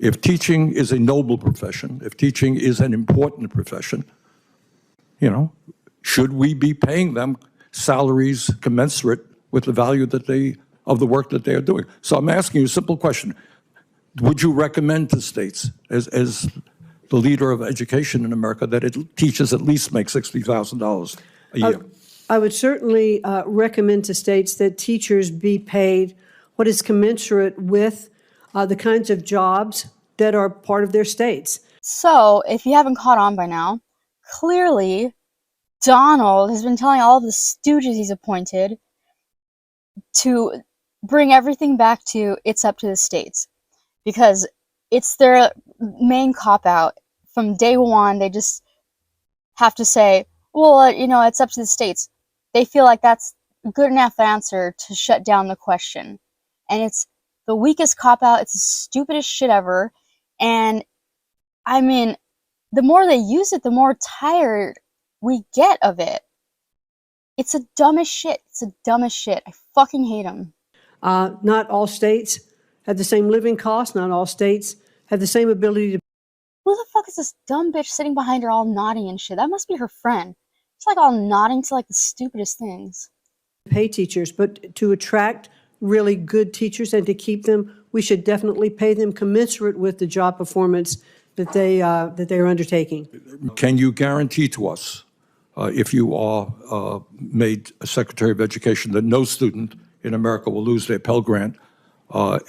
If teaching is a noble profession, if teaching is an important profession, should we be paying them salaries commensurate with the value of the work that they are doing? So I'm asking you a simple question. Would you recommend to states, as the leader of education in America, that teachers at least make $60,000 a year? I would certainly recommend to states that teachers be paid what is commensurate with the kinds of jobs that are part of their states. So, if you haven't caught on by now, clearly Donald has been telling all of the stooges he's appointed to bring everything back to it's up to the states. Because it's their main cop-out. From day one, they just have to say, well, it's up to the states. They feel like that's a good enough answer to shut down the question. And it's the weakest cop-out. It's the stupidest shit ever. And, I mean, the more they use it, the more tired we get of it. It's the dumbest shit. It's the dumbest shit. I fucking hate them. Not all states have the same living costs. Not all states have the same ability to... Who the fuck is this dumb bitch sitting behind her all nodding and shit? That must be her friend. She's like all nodding to like the stupidest things. Pay teachers, but to attract really good teachers and to keep them, we should definitely pay them commensurate with the job performance that they are undertaking. Can you guarantee to us, if you are made a Secretary of Education, that no student in America will lose their Pell Grant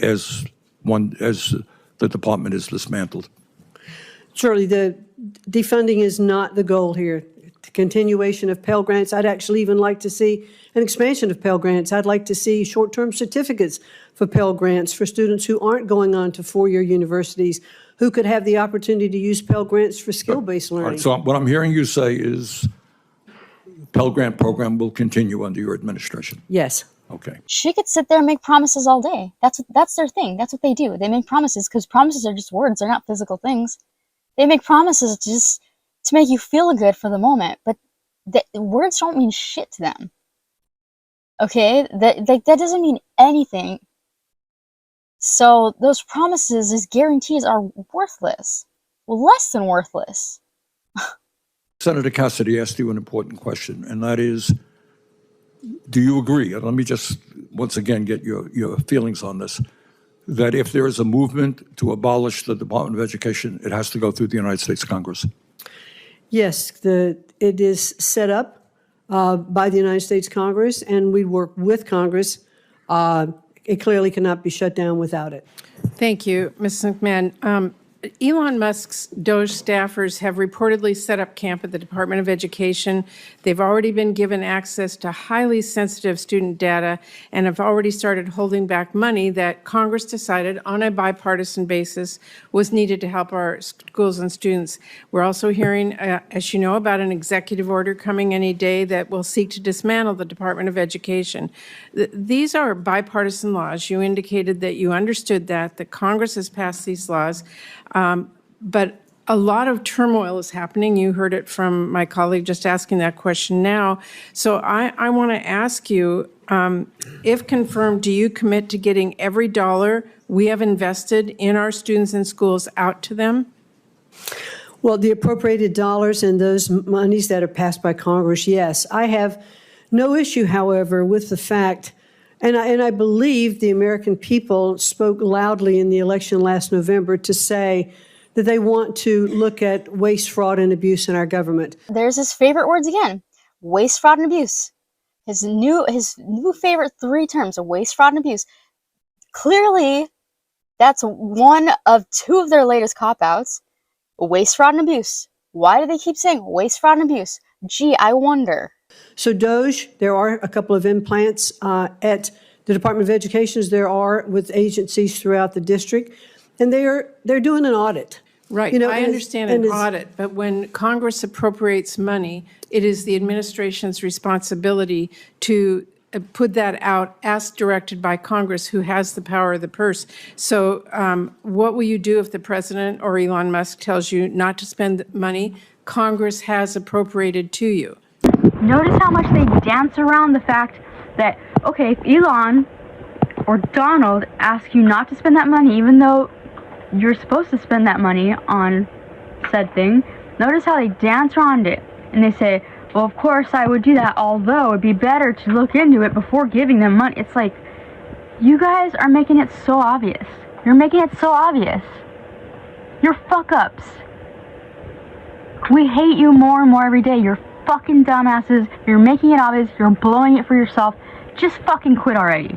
as the department is dismantled? Surely the defunding is not the goal here. The continuation of Pell Grants, I'd actually even like to see an expansion of Pell Grants. I'd like to see short-term certificates for Pell Grants for students who aren't going on to four-year universities, who could have the opportunity to use Pell Grants for skill-based learning. Right, so what I'm hearing you say is Pell Grant program will continue under your administration. Yes. Okay. She could sit there and make promises all day. That's their thing. That's what they do. They make promises because promises are just words. They're not physical things. They make promises just to make you feel good for the moment, but words don't mean shit to them. Okay? That doesn't mean anything. So those promises, these guarantees are worthless. Well, less than worthless. Senator Cassidy asked you an important question, and that is, do you agree, and let me just once again get your feelings on this, that if there is a movement to abolish the Department of Education, it has to go through the United States Congress? Yes, it is set up by the United States Congress, and we work with Congress. It clearly cannot be shut down without it. Thank you, Ms. McMahon. Elon Musk's Doge staffers have reportedly set up camp at the Department of Education. They've already been given access to highly sensitive student data and have already started holding back money that Congress decided on a bipartisan basis was needed to help our schools and students. We're also hearing, as you know, about an executive order coming any day that will seek to dismantle the Department of Education. These are bipartisan laws. You indicated that you understood that Congress has passed these laws. But a lot of turmoil is happening. You heard it from my colleague just asking that question now. So I want to ask you, if confirmed, do you commit to getting every dollar we have invested in our students and schools out to them? Well, the appropriated dollars and those monies that are passed by Congress, yes. I have no issue, however, with the fact, and I believe the American people spoke loudly in the election last November to say that they want to look at waste, fraud, and abuse in our government. There's his favorite words again: waste, fraud, and abuse. His new favorite three terms are waste, fraud, and abuse. Clearly, that's one of two of their latest cop-outs: waste, fraud, and abuse. Why do they keep saying waste, fraud, and abuse? Gee, I wonder. So Doge, there are a couple of implants at the Department of Education, as there are with agencies throughout the district, and they're doing an audit. Right, I understand an audit, but when Congress appropriates money, it is the administration's responsibility to put that out as directed by Congress, who has the power of the purse. So what will you do if the president or Elon Musk tells you not to spend money Congress has appropriated to you? Notice how much they dance around the fact that, okay, if Elon or Donald ask you not to spend that money, even though you're supposed to spend that money on said thing. Notice how they dance around it. And they say, well, of course I would do that, although it'd be better to look into it before giving them money. It's like, you guys are making it so obvious. You're making it so obvious. You're fuck-ups. We hate you more and more every day. You're fucking dumbasses. You're making it obvious. You're blowing it for yourself. Just fucking quit already.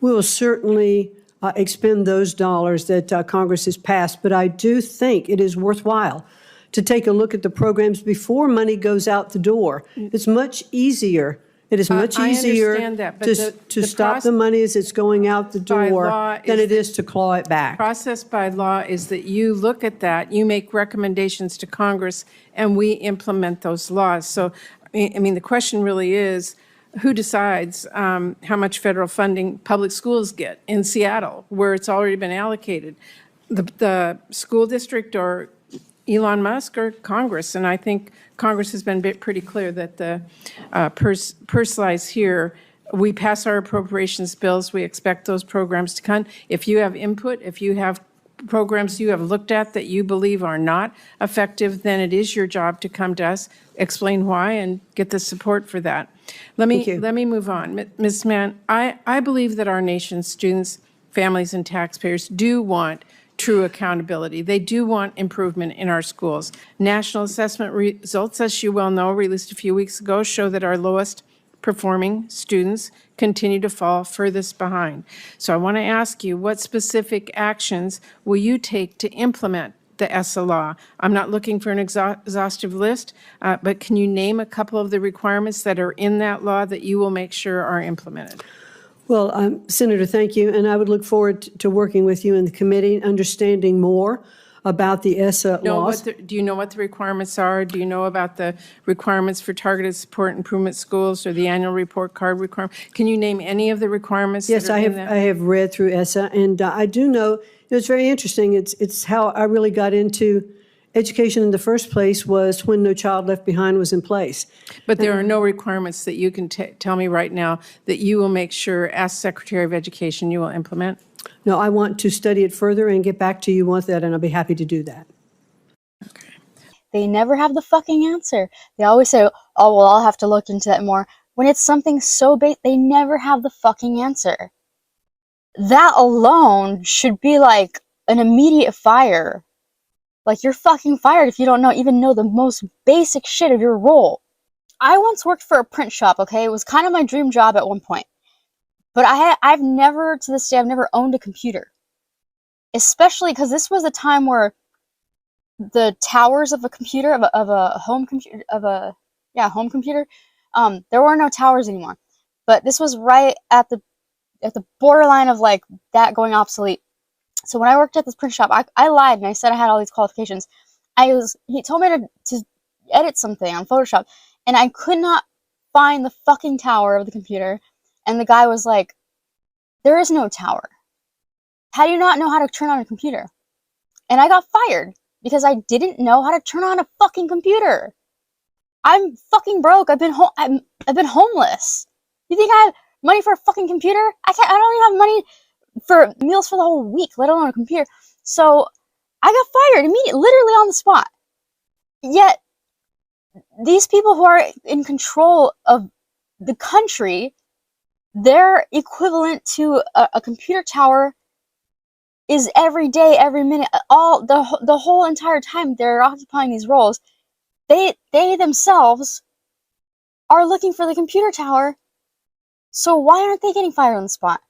We will certainly expend those dollars that Congress has passed, but I do think it is worthwhile to take a look at the programs before money goes out the door. It's much easier. It is much I easier understand that, but to the stop the money as it's going out the by door law than is it is to claw it back. Process by law is that you look at that, you make recommendations to Congress, and we implement those laws. So, I mean, the question really is, who decides how much federal funding public schools get in Seattle, where it's already been allocated? The school district or Elon Musk or Congress? And I think Congress has been pretty clear that the purse lies here. We pass our appropriations bills. We expect those programs to come. If you have input, if you have programs you have looked at that you believe are not effective, then it is your job to come to us, explain why, and get the support for that. Let me move on. Ms. Mann, I believe that our nation's students, families, and taxpayers do want true accountability. They do want improvement in our schools. National assessment results, as you well know, released a few weeks ago, show that our lowest performing students continue to fall furthest behind. So I want to ask you, what specific actions will you take to implement the ESSA law? I'm not looking for an exhaustive list, but can you name a couple of the requirements that are in that law that you will make sure are implemented? Well, Senator, thank you. And I would look forward to working with you in the committee, understanding more about the ESSA laws. Do you know what the requirements are? Do you know about the requirements for targeted support improvement schools or the annual report card requirement? Can you name any of the requirements Yes, that are in that? I have read through ESSA, and I do know, it's very interesting. It's how I really got into education in the first place, was when No Child Left Behind was in place. But there are no requirements that you can tell me right now that you will make sure, as Secretary of Education, you will implement? No, I want to study it further and get back to you with that, and I'll be happy to do that. Okay. They never have the fucking answer. They always say, oh, well, I'll have to look into that more. When it's something so big, they never have the fucking answer. That alone should be like an immediate fire. Like, you're fucking fired if you don't even know the most basic shit of your role. I once worked for a print shop, okay? It was kind of my dream job at one point. But I've never, to this day, I've never owned a computer. Especially because this was a time where the towers of a computer, of a home computer, home computer, there were no towers anymore. But this was right at the borderline of like that going obsolete. So when I worked at this print shop, I lied and I said I had all these qualifications. He told me to edit something on Photoshop, and I could not find the fucking tower of the computer. And the guy was like, there is no tower. How do you not know how to turn on a computer? And I got fired because I didn't know how to turn on a fucking computer. I'm fucking broke. I've been homeless. You think I have money for a fucking computer? I don't even have money for meals for the whole week, let alone a computer. So I got fired immediately, literally on the spot. Yet these people who are in control of the country, their equivalent to a computer tower is every day, every minute, the whole entire time they're occupying these roles. They themselves are looking for the computer tower. So why aren't they getting fired on the spot?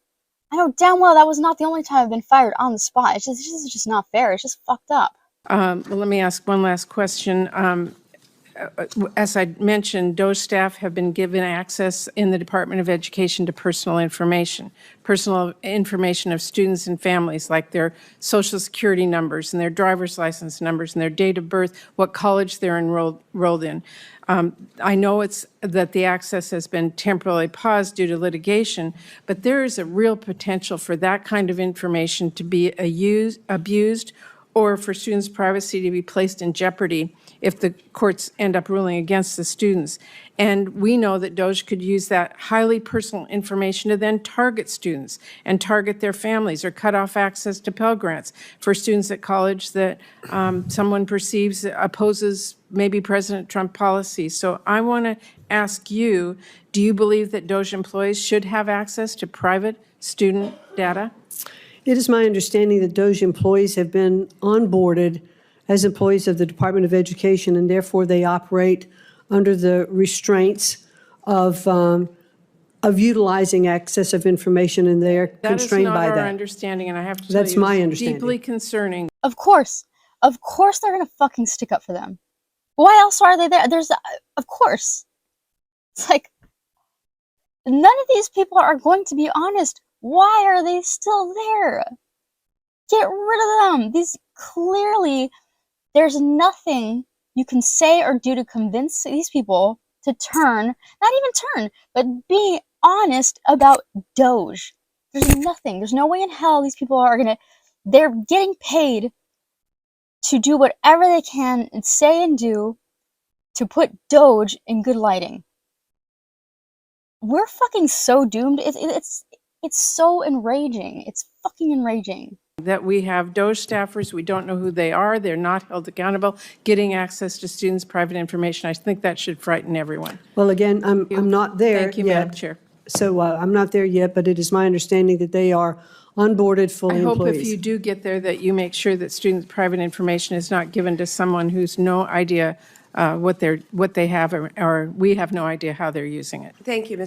I know damn well that was not the only time I've been fired on the spot. It's just not fair. It's just fucked up. Well, let me ask one last question. As I mentioned, those staff have been given access in the Department of Education to personal information of students and families, like their social security numbers and their driver's license numbers and their date of birth, what college they're enrolled in. I know that the access has been temporarily paused due to litigation, but there is a real potential for that kind of information to be abused or for students' privacy to be placed in jeopardy if the courts end up ruling against the students. And we know that DOJ could use that highly personal information to then target students and target their families or cut off access to Pell Grants for students at college that someone perceives opposes maybe President Trump policy. So I want to ask you, do you believe that DOJ employees should have access to private student data? It is my understanding that DOJ employees have been onboarded as employees of the Department of Education, and therefore they operate under the restraints of utilizing access of information, and they are constrained by That is not our that. understanding, and I have to tell That's you, my it's understanding. deeply concerning. Of course they're gonna fucking stick up for them. Why else are they there? Of course. It's like, none of these people are going to be honest. Why are they still there? Get rid of them. There's nothing you can say or do to convince these people to turn, not even turn, but be honest about DOJ. There's nothing. There's no way in hell these people they're getting paid to do whatever they can and say and do to put DOJ in good lighting. We're fucking so doomed. It's so enraging. It's fucking enraging. That we have DOJ staffers, we don't know who they are, they're not held accountable, getting access to students' private information. I think that should frighten everyone. Well, again, I'm not there Thank you, yet. Madam Chair. So I'm not there yet, but it is my understanding that they are onboarded fully I hope employees. if you do get there that you make sure that students' private information is not given to someone who's no idea what they have, or we have no idea how they're using it. Thank you, Ms.